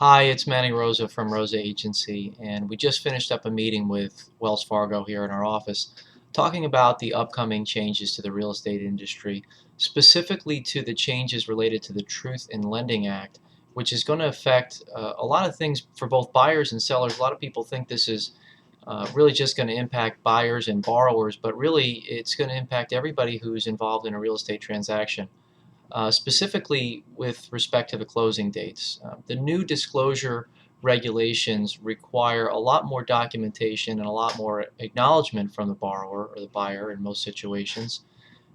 Hi, it's Manny Rosa from Rosa Agency, and we just finished up a meeting with Wells Fargo here in our office talking about the upcoming changes to the real estate industry, specifically to the changes related to the Truth in Lending Act, which is going to affect a lot of things for both buyers and sellers. A lot of people think this is really just going to impact buyers and borrowers, but really it's going to impact everybody who's involved in a real estate transaction. Specifically with respect to the closing dates. The new disclosure regulations require a lot more documentation and a lot more acknowledgement from the borrower or the buyer in most situations.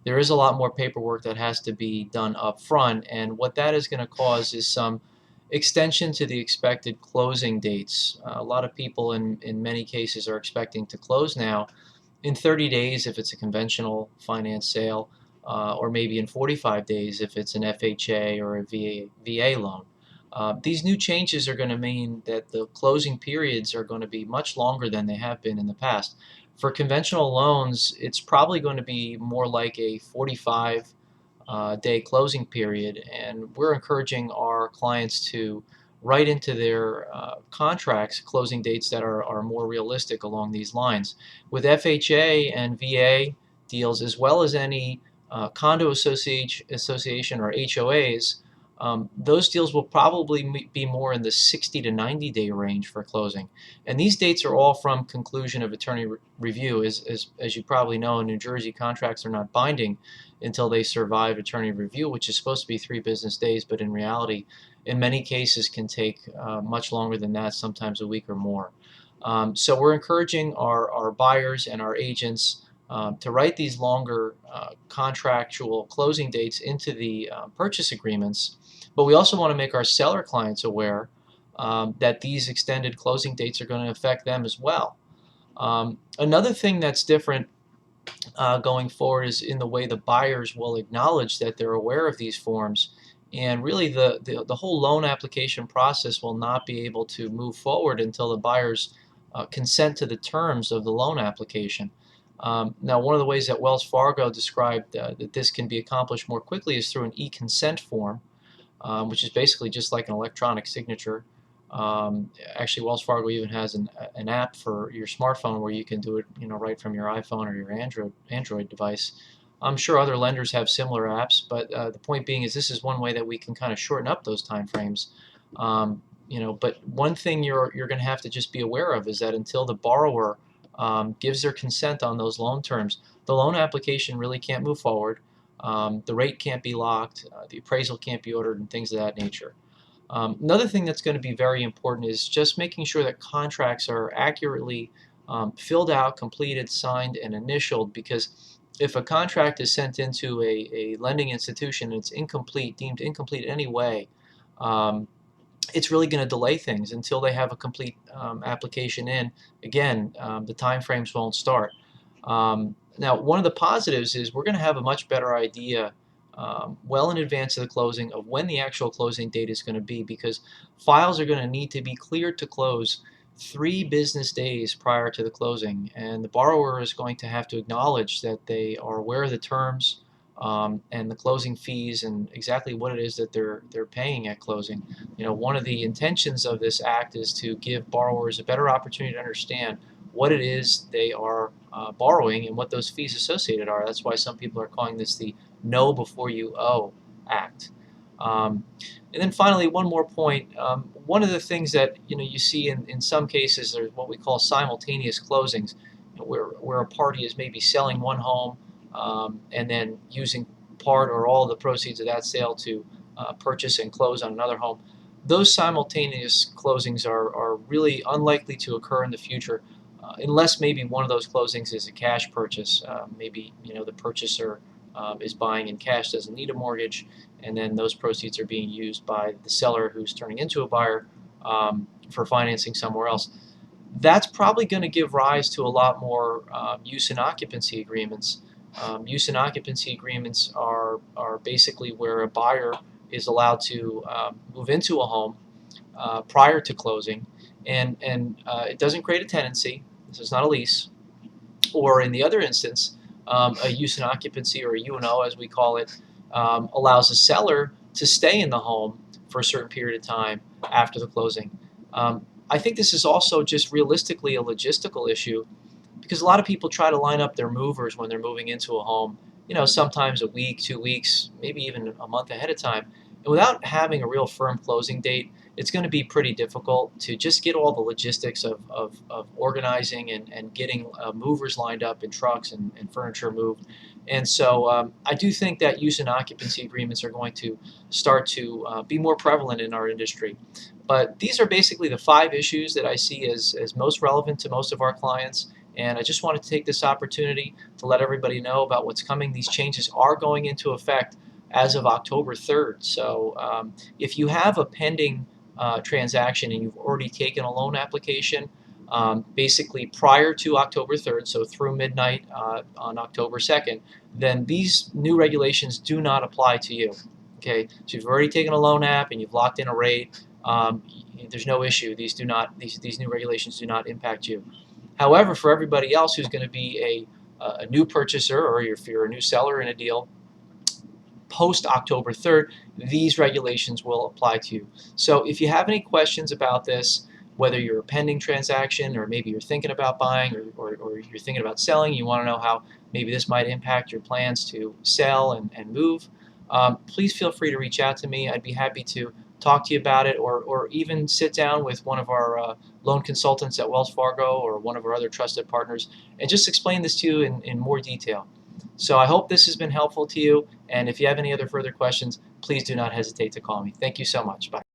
There is a lot more paperwork that has to be done up front, and what that is going to cause is some extension to the expected closing dates. A lot of people in many cases are expecting to close now in 30 days if it's a conventional finance sale, or maybe in 45 days if it's an FHA or a VA loan. These new changes are going to mean that the closing periods are going to be much longer than they have been in the past. For conventional loans, it's probably going to be more like a 45 day closing period, and we're encouraging our clients to write into their contracts closing dates that are more realistic along these lines. With FHA and VA deals, as well as any condo association or HOAs, those deals will probably be more in the 60 to 90 day range for closing. And these dates are all from conclusion of attorney review. As you probably know, in New Jersey, contracts are not binding until they survive attorney review, which is supposed to be 3 business days, but in reality, in many cases, can take much longer than that, sometimes a week or more. So we're encouraging our buyers and our agents to write these longer contractual closing dates into the purchase agreements, but we also want to make our seller clients aware that these extended closing dates are going to affect them as well. Another thing that's different going forward is in the way the buyers will acknowledge that they're aware of these forms. And really, the whole loan application process will not be able to move forward until the buyers consent to the terms of the loan application. Now, one of the ways that Wells Fargo described that this can be accomplished more quickly is through an e-consent form, which is basically just like an electronic signature. Actually, Wells Fargo even has an app for your smartphone where you can do it, right from your iPhone or your Android device. I'm sure other lenders have similar apps, but the point being is this is one way that we can kind of shorten up those time frames. But one thing you're going to have to just be aware of is that until the borrower gives their consent on those loan terms, the loan application really can't move forward. The rate can't be locked, the appraisal can't be ordered, and things of that nature. Another thing that's going to be very important is just making sure that contracts are accurately filled out, completed, signed, and initialed, because if a contract is sent into a lending institution and it's incomplete, deemed incomplete in any way, it's really going to delay things until they have a complete application in. Again, the time frames won't start. Now, one of the positives is we're going to have a much better idea well in advance of the closing of when the actual closing date is going to be, because files are going to need to be cleared to close 3 business days prior to the closing, and the borrower is going to have to acknowledge that they are aware of the terms and the closing fees and exactly what it is that they're paying at closing. One of the intentions of this act is to give borrowers a better opportunity to understand what it is they are borrowing and what those fees associated are. That's why some people are calling this the Know Before You Owe Act. And then finally, one more point. One of the things that you see in some cases are what we call simultaneous closings, where a party is maybe selling one home and then using part or all the proceeds of that sale to purchase and close on another home. Those simultaneous closings are really unlikely to occur in the future, unless maybe one of those closings is a cash purchase. Maybe the purchaser is buying in cash, doesn't need a mortgage, and then those proceeds are being used by the seller who's turning into a buyer for financing somewhere else. That's probably going to give rise to a lot more use and occupancy agreements. Use and occupancy agreements are basically where a buyer is allowed to move into a home prior to closing, and it doesn't create a tenancy. This is not a lease. Or in the other instance, a use and occupancy, or a U&O as we call it, allows a seller to stay in the home for a certain period of time after the closing. I think this is also just realistically a logistical issue because a lot of people try to line up their movers when they're moving into a home, sometimes a week, 2 weeks, maybe even a month ahead of time. And without having a real firm closing date, it's going to be pretty difficult to just get all the logistics of organizing and getting movers lined up in trucks and furniture moved. And so I do think that use and occupancy agreements are going to start to be more prevalent in our industry. But these are basically the 5 issues that I see as most relevant to most of our clients. And I just wanted to take this opportunity to let everybody know about what's coming. These changes are going into effect as of October 3rd. So if you have a pending transaction and you've already taken a loan application, basically prior to October 3rd, so through midnight on October 2nd, then these new regulations do not apply to you. Okay, so if you've already taken a loan app and you've locked in a rate, there's no issue. These new regulations do not impact you. However, for everybody else who's going to be a new purchaser, or if you're a new seller in a deal, post October 3rd, these regulations will apply to you. So if you have any questions about this, whether you're a pending transaction or maybe you're thinking about buying or you're thinking about selling, you want to know how maybe this might impact your plans to sell and move, please feel free to reach out to me. I'd be happy to talk to you about it or even sit down with one of our loan consultants at Wells Fargo or one of our other trusted partners and just explain this to you in more detail. So I hope this has been helpful to you, and if you have any other further questions, please do not hesitate to call me. Thank you so much. Bye.